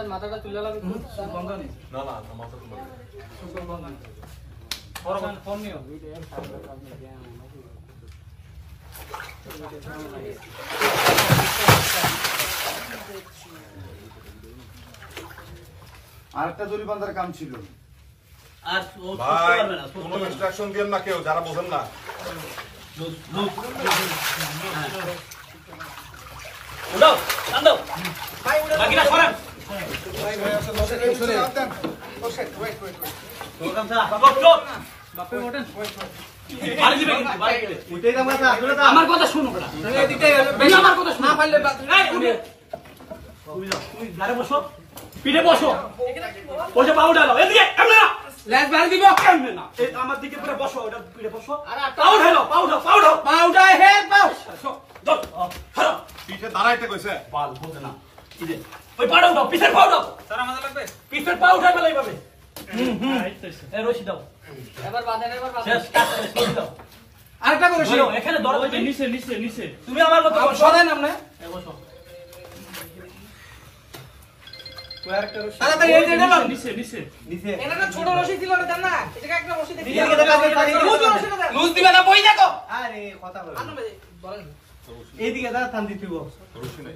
মাথাটা তুলে লাগবে বন্ধ নেই না না মাথা তুলে বন্ধ নেই ফোন নিও আরেকটা জরিমানার কাম ছিল আর ও করতে পারবে না কোনো ইনস্ট্রাকশন দেন না কেউ যারা বোঝেন না উঠাও কান্দো ভাই উঠাও বাকিরা সরান আমার কথা শুনো আমার কথা না পারলে তুমি ঘরে বসো পিঠে বসো বসে পাউ ডালো এদিকে এমনি না লেজ বাড়ি দিব কেমনে না এই আমার দিকে পুরো বসো ওটা পিঠে বসো পাউ ঢালো পাউ হে পাউ ধর ধরো পিঠে দাঁড়াইতে কইছে বাল বলতে না এই যে ওই পাউ দাও পিঠের পাউ দাও স্যার আমাদের লাগবে পিঠের পাউ উঠাই ফেলাই পাবে এই রশি দাও এবার বাঁধেন শেষ কাজ রশি দাও আরেকটা করে বলো এখানে ধরো ওই নিচে তুমি আমার মত বসো সরেন আপনি এই বসো তাড়াতাড়ি এই যে নাও নিচে এটা না ছোট রশি ছিল না জান না এটা একটা রশি দেখি লুজ দিবে না বই দেখো আরে কথা বল বলেন এইদিকে দা থান দিতে গো রুশি নাই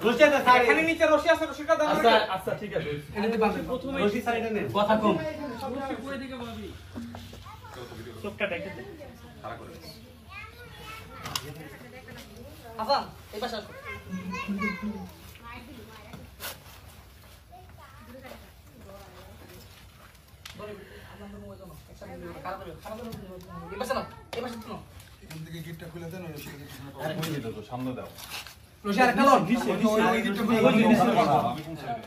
রশি দা সাইড এখানে নিচে রশি আছে রশিটা দাও আচ্ছা আচ্ছা ঠিক আছে এখানে বাঁধেন প্রথমে রশি সাইডে নে কথা কম রশি কই দিকে বাঁধি চোখটা দেখে দে খারাপ করে হাসান এই পাশে আসো সামনে দাও রশি আরেকটা লন আমি কোন সাইডে